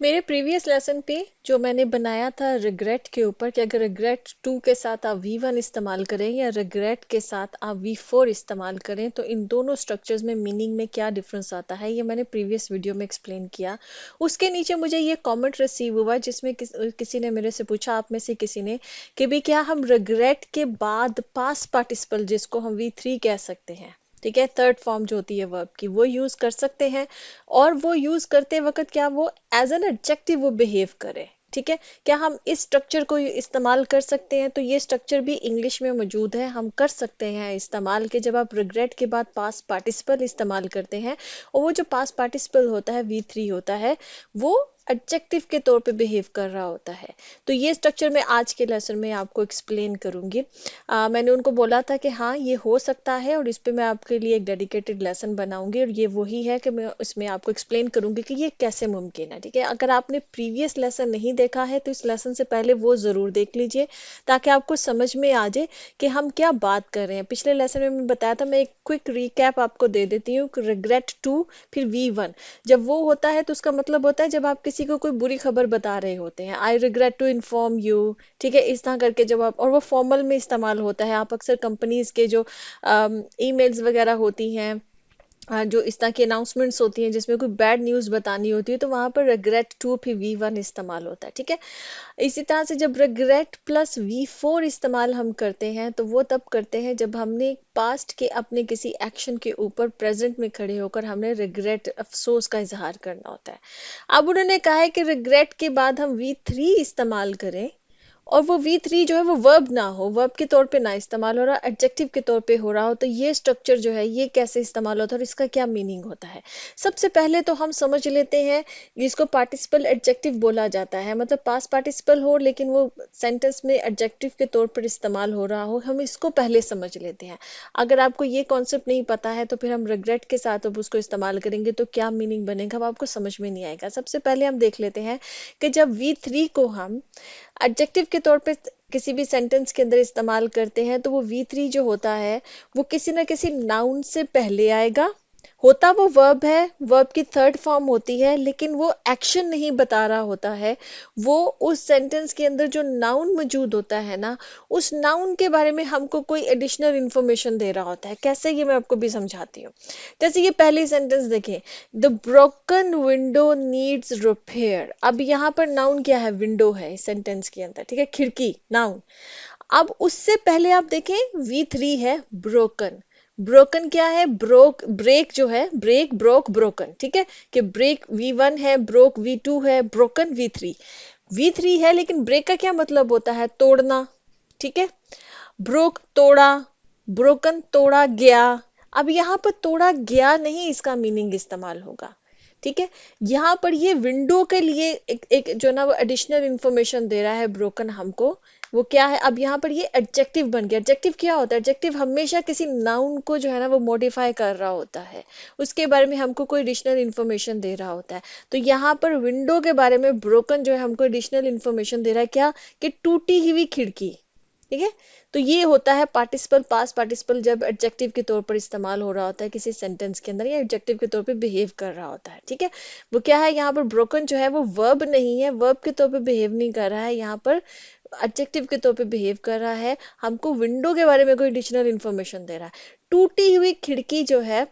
मेरे previous lesson पे जो मैंने बनाया था रिग्रेट के ऊपर कि अगर रिग्रेट टू के साथ आप V1 इस्तेमाल करें या रिग्रेट के साथ आप V4 इस्तेमाल करें तो इन दोनों स्ट्रक्चर्स में मीनिंग में क्या डिफरेंस आता है, ये मैंने प्रीवियस वीडियो में एक्सप्लेन किया। उसके नीचे मुझे ये कमेंट रिसीव हुआ जिसमें किसी ने मेरे से पूछा, आप में से किसी ने, कि भी क्या हम रिग्रेट के बाद पास्ट पार्टिसिपल जिसको हम V3 कह सकते हैं, ठीक है, थर्ड फॉर्म जो होती है वर्ब की, वो यूज कर सकते हैं। और वो यूज करते वक्त क्या वो एज एन एडजेक्टिव वो बिहेव करे, ठीक है, क्या हम इस स्ट्रक्चर को इस्तेमाल कर सकते हैं? तो ये स्ट्रक्चर भी इंग्लिश में मौजूद है, हम कर सकते हैं इस्तेमाल के जब आप रिग्रेट के बाद पास्ट पार्टिसिपल इस्तेमाल करते हैं। और वो जो पास्ट पार्टिसिपल होता है V3 होता है, वो एडजेक्टिव के तौर पे बिहेव कर रहा होता है। तो ये स्ट्रक्चर मैं आज के लेसन में आपको एक्सप्लेन करूंगी। मैंने उनको बोला था कि हाँ ये हो सकता है और इस पे मैं आपके लिए एक डेडिकेटेड लेसन बनाऊंगी, और ये वही है कि मैं इसमें आपको एक्सप्लेन करूंगी कि ये कैसे मुमकिन है, ठीक है। अगर आपने प्रीवियस लेसन नहीं देखा है तो इस लेसन से पहले वो ज़रूर देख लीजिए ताकि आपको समझ में आ जाए कि हम क्या बात कर रहे हैं। पिछले लेसन में मैं बताया था, मैं एक क्विक रिकैप आपको दे देती हूँ। रिग्रेट टू फिर V1 जब वो होता है तो उसका मतलब होता है जब आप किसी को कोई बुरी खबर बता रहे होते हैं, I regret to inform you, ठीक है, इस तरह करके जब आप, और वो फॉर्मल में इस्तेमाल होता है। आप अक्सर कंपनीज के जो ईमेल्स वगैरह होती हैं, जो इस तरह की अनाउंसमेंट्स होती हैं जिसमें कोई बैड न्यूज़ बतानी होती है, तो वहां पर रिग्रेट टू फिर V1 इस्तेमाल होता है, ठीक है। इसी तरह से जब रिग्रेट प्लस V4 इस्तेमाल हम करते हैं तो वो तब करते हैं जब हमने पास्ट के अपने किसी एक्शन के ऊपर प्रेजेंट में खड़े होकर हमने रिग्रेट, अफसोस का इजहार करना होता है। अब उन्होंने कहा है कि रिग्रेट के बाद हम V3 इस्तेमाल करें और वो V3 जो है वो वर्ब ना हो, वर्ब के तौर पे ना इस्तेमाल हो रहा, एडजेक्टिव के तौर पे हो रहा हो, तो ये स्ट्रक्चर जो है ये कैसे इस्तेमाल होता है और इसका क्या मीनिंग होता है। सबसे पहले तो हम समझ लेते हैं जिसको पार्टिसिपल एडजेक्टिव बोला जाता है, मतलब पास्ट पार्टिसिपल हो लेकिन वो सेंटेंस में एडजेक्टिव के तौर पर इस्तेमाल हो रहा हो, हम इसको पहले समझ लेते हैं। अगर आपको ये कॉन्सेप्ट नहीं पता है तो फिर हम रिग्रेट के साथ अब उसको इस्तेमाल करेंगे तो क्या मीनिंग बनेगा वो आपको समझ में नहीं आएगा। सबसे पहले हम देख लेते हैं कि जब V3 को हम एडजेक्टिव के तौर पे किसी भी सेंटेंस के अंदर इस्तेमाल करते हैं तो वो V3 जो होता है वो किसी ना किसी नाउन से पहले आएगा। होता वो वर्ब है, वर्ब की थर्ड फॉर्म होती है, लेकिन वो एक्शन नहीं बता रहा होता है। वो उस सेंटेंस के अंदर जो नाउन मौजूद होता है ना, उस नाउन के बारे में हमको कोई एडिशनल इंफॉर्मेशन दे रहा होता है। कैसे, ये मैं आपको भी समझाती हूँ। जैसे ये पहली सेंटेंस देखें, the broken window needs repair. अब यहाँ पर नाउन क्या है? विंडो है इस सेंटेंस के अंदर, ठीक है, खिड़की नाउन। अब उससे पहले आप देखें V3 है ब्रोकन। ब्रोकन क्या है? ब्रोक, ब्रेक जो है, ब्रेक, ब्रोक, ब्रोकन, ठीक है, कि ब्रेक V1 है, ब्रोक V2 है, ब्रोकन V3। V3 है लेकिन ब्रेक का क्या मतलब होता है? तोड़ना, ठीक है। ब्रोक तोड़ा, ब्रोकन तोड़ा गया। अब यहाँ पर तोड़ा गया नहीं इसका मीनिंग इस्तेमाल होगा, ठीक है। यहाँ पर ये विंडो के लिए एक जो ना वो एडिशनल इंफॉर्मेशन दे रहा है ब्रोकन हमको। वो क्या है? अब यहाँ पर ये एडजेक्टिव बन गया। एडजेक्टिव क्या होता है? एडजेक्टिव हमेशा किसी नाउन को जो है ना वो मॉडिफाई कर रहा होता है, उसके बारे में हमको कोई एडिशनल इंफॉर्मेशन दे रहा होता है। तो यहाँ पर विंडो के बारे में ब्रोकन जो है हमको एडिशनल इंफॉर्मेशन दे रहा है, क्या? कि टूटी हुई खिड़की, ठीक है। तो ये होता है पार्टिसिपल, पास्ट पार्टिसिपल जब एडजेक्टिव के तौर पर इस्तेमाल हो रहा होता है किसी सेंटेंस के अंदर या एडजेक्टिव के तौर पे बिहेव कर रहा होता है, ठीक है। वो क्या है? यहाँ पर ब्रोकन जो है वो वर्ब नहीं है, वर्ब के तौर पे बिहेव नहीं कर रहा है, यहाँ पर एडजेक्टिव के तौर पे बिहेव कर रहा है, हमको विंडो के बारे में कोई एडिशनल इंफॉर्मेशन दे रहा है। टूटी हुई खिड़की जो है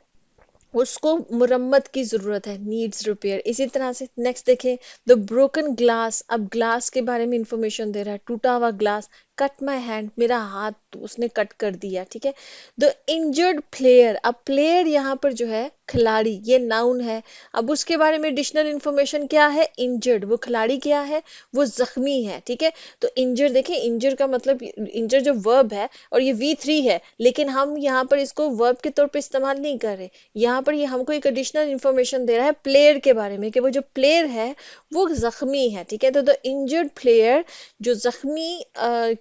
उसको मुरम्मत की जरूरत है, नीड्स रिपेयर। इसी तरह से नेक्स्ट देखें, द ब्रोकन ग्लास। अब ग्लास के बारे में इंफॉर्मेशन दे रहा है, टूटा हुआ ग्लास। कट माई हैंड, मेरा हाथ उसने कट कर दिया, ठीक है। The injured player. अब प्लेयर यहाँ पर जो है खिलाड़ी, ये नाउन है। अब उसके बारे में एडिशनल इंफॉर्मेशन क्या है? इंजर्ड, वो खिलाड़ी क्या है? वो जख्मी है, ठीक है। तो इंजर, देखिए इंजर का मतलब, इंजर जो वर्ब है और ये V3 है, लेकिन हम यहाँ पर इसको वर्ब के तौर पर इस्तेमाल नहीं कर रहे। यहाँ पर ये हमको एक एडिशनल इंफॉर्मेशन दे रहा है प्लेयर के बारे में कि वो जो प्लेयर है वो जख्मी है, ठीक है। तो द इंजर्ड प्लेयर, जो जख्मी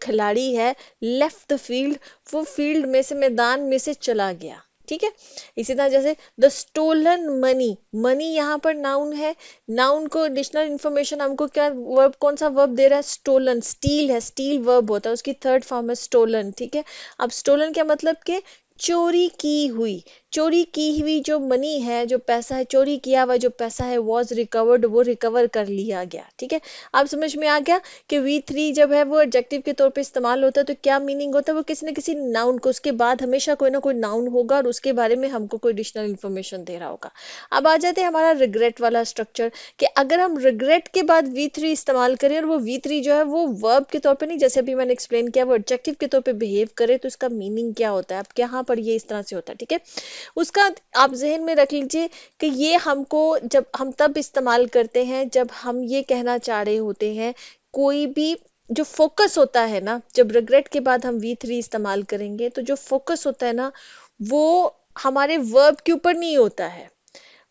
खिलाड़ी है, लेफ्ट द फील्ड, वो फील्ड में से, मैदान में से चला गया, ठीक है। इसी तरह जैसे द स्टोलन मनी। मनी यहाँ पर नाउन है, नाउन को एडिशनल इंफॉर्मेशन हमको क्या वर्ब, कौन सा वर्ब दे रहा है? स्टोलन, स्टील है, स्टील वर्ब होता है, उसकी थर्ड फॉर्म है स्टोलन, ठीक है। अब स्टोलन क्या मतलब के? चोरी की हुई। चोरी की हुई जो मनी है, जो पैसा है, चोरी किया हुआ जो पैसा है, वॉज रिकवर्ड, वो रिकवर कर लिया गया। ठीक है, आप समझ में आ गया कि V3 जब है वो एडजेक्टिव के तौर पे इस्तेमाल होता है तो क्या मीनिंग होता है, वो किसी न किसी नाउन को, उसके बाद हमेशा कोई ना कोई नाउन होगा और उसके बारे में हमको कोई एडिशनल इन्फॉर्मेशन दे रहा होगा। अब आ जाते हैं हमारा रिग्रेट वाला स्ट्रक्चर, कि अगर हम रिग्रेट के बाद V3 इस्तेमाल करें और वो V3 जो है वो वर्ब के तौर पे नहीं, जैसे अभी मैंने एक्सप्लेन किया, वो एडजेक्टिव के तौर पे बिहेव करे तो इसका मीनिंग क्या होता है। अब यहाँ पर ये इस तरह से होता है। ठीक है, उसका आप जहन में रख लीजिए कि ये हमको जब हम तब इस्तेमाल करते हैं जब हम ये कहना चाह रहे होते हैं, कोई भी जो फोकस होता है ना, जब रिग्रेट के बाद हम V3 इस्तेमाल करेंगे तो जो फोकस होता है ना, वो हमारे वर्ब के ऊपर नहीं होता है,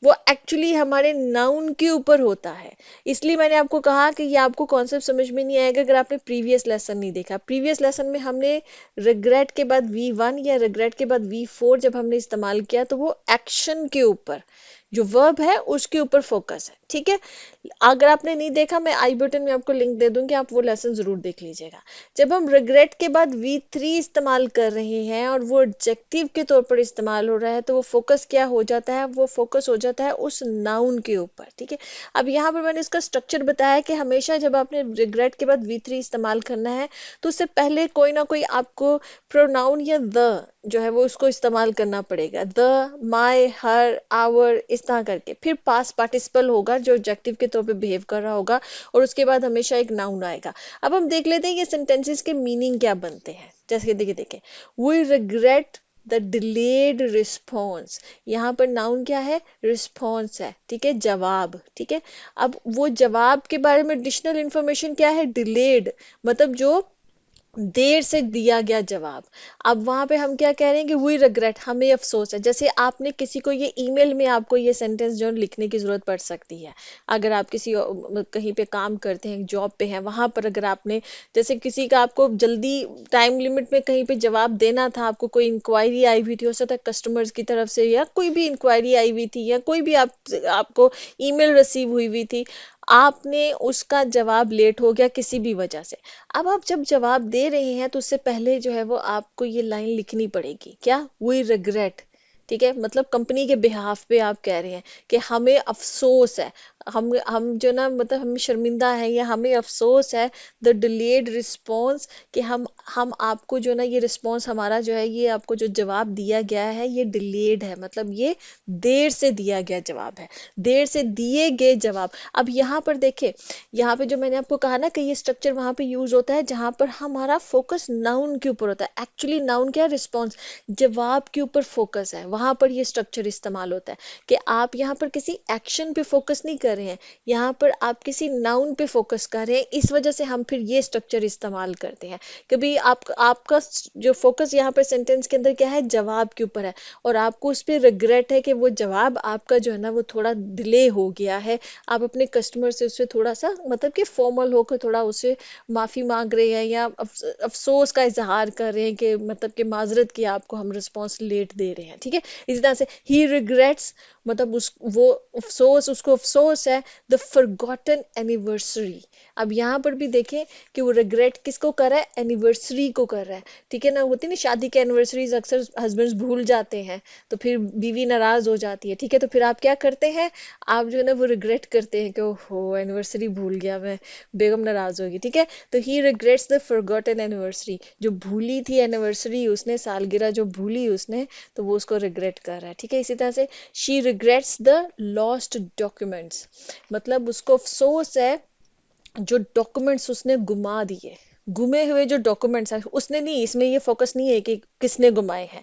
वो एक्चुअली हमारे नाउन के ऊपर होता है। इसलिए मैंने आपको कहा कि ये आपको कॉन्सेप्ट समझ में नहीं आएगा अगर आपने प्रीवियस लेसन नहीं देखा। प्रीवियस लेसन में हमने रिग्रेट के बाद V1 या रिग्रेट के बाद V4 जब हमने इस्तेमाल किया तो वो एक्शन के ऊपर, जो वर्ब है उसके ऊपर फोकस है। ठीक है, अगर आपने नहीं देखा, मैं आई बटन में आपको लिंक दे दूंगी, आप वो लेसन जरूर देख लीजिएगा। जब हम रिग्रेट के बाद V3 इस्तेमाल कर रहे हैं और वो एडजेक्टिव के तौर पर इस्तेमाल हो रहा है तो वो फोकस क्या हो जाता है, वो फोकस हो जाता है उस नाउन के ऊपर। ठीक है, अब यहाँ पर मैंने इसका स्ट्रक्चर बताया कि हमेशा जब आपने रिग्रेट के बाद V3 इस्तेमाल करना है तो उससे पहले कोई ना कोई आपको प्रोनाउन या द जो है वो उसको इस्तेमाल करना पड़ेगा, द, माई, हर, आवर, इस तरह करके। फिर पास्ट पार्टिसिपल होगा जो एडजेक्टिव के तौर पे बिहेव कर रहा होगा और उसके बाद हमेशा एक नाउन आएगा। अब हम देख लेते हैं ये सेंटेंसेस के मीनिंग क्या बनते हैं। जैसे कि देखिए देखिए, we regret the delayed response, यहाँ पर नाउन क्या है, रिस्पॉन्स है। ठीक है, जवाब। ठीक है, अब वो जवाब के बारे में एडिशनल इंफॉर्मेशन क्या है, डिलेड, मतलब जो देर से दिया गया जवाब। अब वहां पे हम क्या कह रहे हैं कि वी रिग्रेट, हमें अफसोस है। जैसे आपने किसी को ये ईमेल में आपको ये सेंटेंस जो लिखने की जरूरत पड़ सकती है, अगर आप किसी कहीं पे काम करते हैं, जॉब पे हैं, वहां पर अगर आपने जैसे किसी का आपको जल्दी टाइम लिमिट में कहीं पे जवाब देना था, आपको कोई इंक्वायरी आई हुई थी, हो सकता है कस्टमर्स की तरफ से या कोई भी इंक्वायरी आई हुई थी या कोई भी आपको ईमेल रिसीव हुई हुई थी, आपने उसका जवाब लेट हो गया किसी भी वजह से। अब आप जब जवाब दे रहे हैं तो उससे पहले जो है वो आपको ये लाइन लिखनी पड़ेगी, क्या, वी रिग्रेट। ठीक है, मतलब कंपनी के बिहाफ पे आप कह रहे हैं कि हमें अफसोस है, हम जो ना, मतलब हम शर्मिंदा है या हमें अफसोस है, द डिलेड रिस्पॉन्स, कि हम आपको जो ना ये रिस्पॉन्स हमारा जो है, ये आपको जो जवाब दिया गया है ये डिलेड है, मतलब ये देर से दिया गया जवाब है, देर से दिए गए जवाब। अब यहाँ पर देखे, यहाँ पे जो मैंने आपको कहा ना कि ये स्ट्रक्चर वहां पे यूज होता है जहां पर हमारा फोकस नाउन के ऊपर होता है। एक्चुअली नाउन क्या है, रिस्पॉन्स, जवाब के ऊपर फोकस है, वहां पर ये स्ट्रक्चर इस्तेमाल होता है कि आप यहाँ पर किसी एक्शन पे फोकस नहीं कर रहे हैं, यहाँ पर आप किसी नाउन पे फोकस कर रहे हैं। इस वजह से हम फिर ये स्ट्रक्चर इस्तेमाल करते हैं। कभी आपका जो फोकस यहाँ पर सेंटेंस के अंदर क्या है, जवाब के ऊपर है, और आपको उस पर रिग्रेट है कि वो जवाब आपका जो है ना वो थोड़ा डिले हो गया है, आप अपने कस्टमर से उससे थोड़ा सा मतलब कि फॉर्मल होकर थोड़ा उससे माफी मांग रहे हैं या अफसोस का इजहार कर रहे हैं कि मतलब कि माजरत की आपको हम रिस्पॉन्स लेट दे रहे हैं। ठीक है, इसी तरह से ही रिग्रेट्स, मतलब वो अफसोस, उसको अफसोस है, द फॉरगॉटन एनिवर्सरी। अब यहाँ पर भी देखें कि वो रिग्रेट किसको कर रहा है, एनिवर्सरी को कर रहा है। ठीक है ना, होती ना शादी के एनिवर्सरीज अक्सर हस्बैंड्स भूल जाते हैं तो फिर बीवी नाराज हो जाती है। ठीक है, तो फिर आप क्या करते हैं, आप जो है ना वो रिग्रेट करते हैं कि ओहो एनिवर्सरी भूल गया मैं, बेगम नाराज होगी। ठीक है, तो ही रिग्रेट्स द फॉरगॉटन एनिवर्सरी, जो भूली थी एनिवर्सरी उसने, सालगिरह जो भूली उसने, तो वो उसको रिग्रेट कर रहा है। ठीक है, इसी तरह से she regrets the lost documents, मतलब उसको अफसोस है जो डॉक्यूमेंट्स उसने गुमा दिए, गुमे हुए जो डॉक्यूमेंट्स हैं उसने नहीं, इसमें ये फोकस नहीं है कि किसने गुमाए हैं,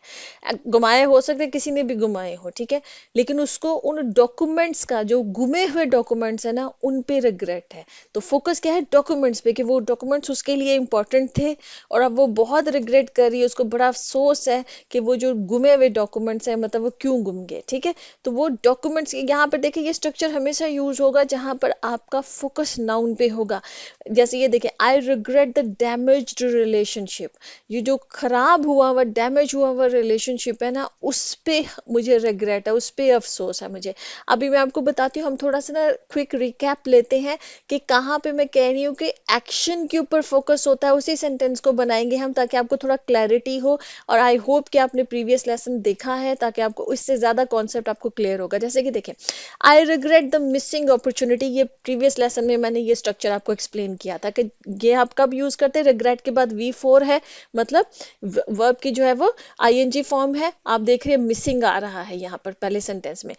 गुमाए हो सकते किसी ने भी गुमाए हो। ठीक है, लेकिन उसको उन डॉक्यूमेंट्स का, जो गुमे हुए डॉक्यूमेंट्स है ना, उन पे रिग्रेट है। तो फोकस क्या है, डॉक्यूमेंट्स पे, कि वो डॉक्यूमेंट्स उसके लिए इंपॉर्टेंट थे और अब वो बहुत रिग्रेट कर रही है, उसको बड़ा अफसोस है कि वो जो गुमे हुए डॉक्यूमेंट्स है मतलब वो क्यों गुम गए। ठीक है, तो वो डॉक्यूमेंट्स यहाँ पर देखिए ये स्ट्रक्चर हमेशा यूज होगा जहां पर आपका फोकस नाउन पे होगा। जैसे ये देखिए, I regret the damaged relationship, ये जो खराब हुआ हुआ डैमेज हुआ हुआ रिलेशनशिप है ना, उस पे मुझे रिग्रेट है, उस पे अफसोस है मुझे। अभी मैं आपको बताती हूँ, हम थोड़ा सा ना क्विक रिकैप लेते हैं कि कहाँ पे मैं कह रही हूँ कि एक्शन के ऊपर फोकस होता है। उसी सेंटेंस को बनाएंगे हम ताकि आपको थोड़ा क्लैरिटी हो, और आई होप कि आपने प्रीवियस लेसन देखा है ताकि आपको इससे ज्यादा कॉन्सेप्ट आपको क्लियर होगा। जैसे कि देखें, I regret the missing opportunity, ये प्रीवियस लेसन में मैंने ये स्ट्रक्चर आपको एक्सप्लेन किया था कि ये आप कब यूज करते हैं, रिग्रेट के बाद V4 है, मतलब वर्ब की जो है वो ING फॉर्म है। आप देख रहे हैं मिसिंग आ रहा है यहाँ पर पहले सेंटेंस में।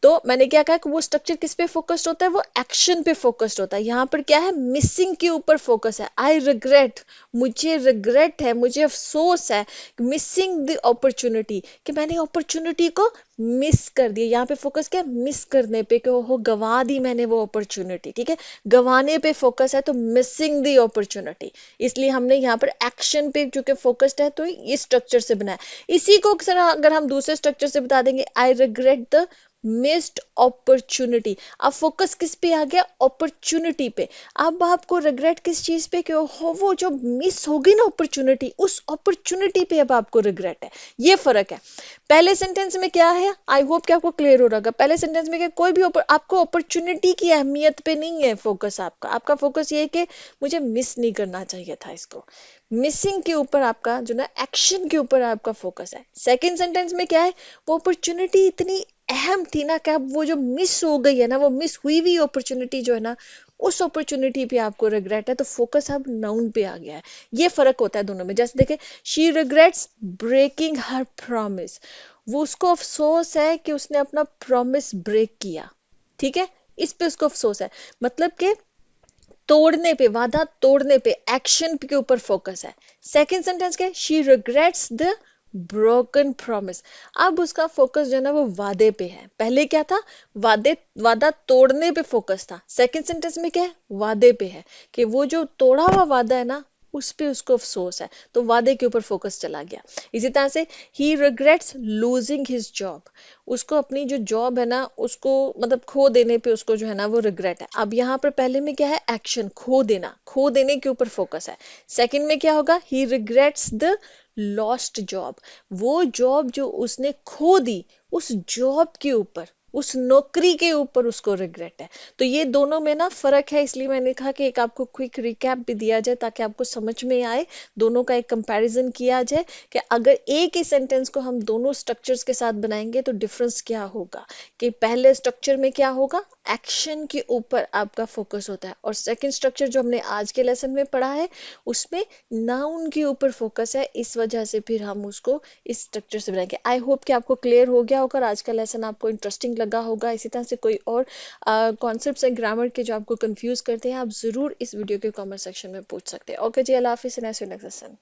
तो मैंने क्या कहा कि वो स्ट्रक्चर किस पे फोकस्ड होता है, वो एक्शन पे फोकस्ड होता है। यहाँ पर क्या है, मिसिंग के ऊपर फोकस है। आई रिग्रेट, मुझे रिग्रेट है, मुझे अफसोस है, मिसिंग द अपॉर्चुनिटी, कि मैंने अपॉर्चुनिटी को मिस कर दिया। यहाँ पे फोकस क्या, मिस करने पे, कि ओहो गवा दी मैंने वो अपॉर्चुनिटी। ठीक है, गवाने पे फोकस है तो मिसिंग द अपॉर्चुनिटी, इसलिए हमने यहाँ पर एक्शन पे चूंकि फोकस्ड है तो इस स्ट्रक्चर से बनाया। इसी को अगर हम दूसरे स्ट्रक्चर से बता देंगे, I regret the missed opportunity. अब फोकस किस पे आ गया, अपॉर्चुनिटी पे। अब आपको रिग्रेट किस चीज पे, कि हो वो जो मिस हो गई ना अपॉर्चुनिटी, उस अपॉर्चुनिटी पे अब आपको रिग्रेट है। ये फर्क है। पहले सेंटेंस में क्या है, आई होप कि आपको क्लियर हो रहा होगा। पहले सेंटेंस में क्या, कोई भी आपको अपॉर्चुनिटी की अहमियत पे नहीं है फोकस, आपका फोकस ये है कि मुझे मिस नहीं करना चाहिए था इसको। मिसिंग के ऊपर आपका जो ना एक्शन के ऊपर आपका फोकस है। सेकंड सेंटेंस में क्या है, वो अपॉर्चुनिटी इतनी अहम थी ना कि अब वो जो मिस हो गई है ना, वो मिस हुई हुई अपॉर्चुनिटी जो है ना, उस अपॉर्चुनिटी पे आपको रिग्रेट है, तो फोकस अब नाउन पे आ गया है। ये फर्क होता है दोनों में। जैसे देखे, she regrets breaking her promise, वो उसको अफसोस है कि उसने अपना प्रॉमिस ब्रेक किया। ठीक है, इस पे उसको अफसोस है, मतलब कि तोड़ने पे, वादा तोड़ने पे, एक्शन के ऊपर फोकस है। सेकंड सेंटेंस क्या है, she regrets the broken promise, अब उसका फोकस जो है ना वो वादे पे है। पहले क्या था, वादा तोड़ने पे फोकस था। सेकंड सेंटेंस में क्या है, वादे पे है, कि वो जो तोड़ा हुआ वादा है ना, उस पे उसको अफसोस है, तो वादे के ऊपर फोकस चला गया। इसी तरह से ही रिग्रेट्स लूजिंग हिज जॉब, उसको अपनी जो जॉब है ना, उसको मतलब खो देने पे उसको जो है ना वो रिग्रेट है। अब यहाँ पर पहले में क्या है, एक्शन, खो देना, खो देने के ऊपर फोकस है। सेकंड में क्या होगा, ही रिग्रेट्स द लॉस्ट जॉब, वो जॉब जो उसने खो दी, उस जॉब के ऊपर, उस नौकरी के ऊपर उसको रिग्रेट है। तो ये दोनों में ना फर्क है, इसलिए मैंने कहा कि एक आपको क्विक रिकैप भी दिया जाए ताकि आपको समझ में आए, दोनों का एक कंपैरिजन किया जाए कि अगर एक ही सेंटेंस को हम दोनों स्ट्रक्चर्स के साथ बनाएंगे तो डिफरेंस क्या होगा। कि पहले स्ट्रक्चर में क्या होगा, एक्शन के ऊपर आपका फोकस होता है, और सेकंड स्ट्रक्चर जो हमने आज के लेसन में पढ़ा है उसमें नाउन के ऊपर फोकस है। इस वजह से फिर हम उसको इस स्ट्रक्चर से बनाएंगे। आई होप कि आपको क्लियर हो गया होगा, आज का लेसन आपको इंटरेस्टिंग लगा होगा। इसी तरह से कोई और कॉन्सेप्ट्स हैं ग्रामर के जो आपको कंफ्यूज करते हैं, आप जरूर इस वीडियो के कमेंट सेक्शन में पूछ सकते हैं। ओके जी, अल्लाह हाफिज़, नेक्स्ट लेसन।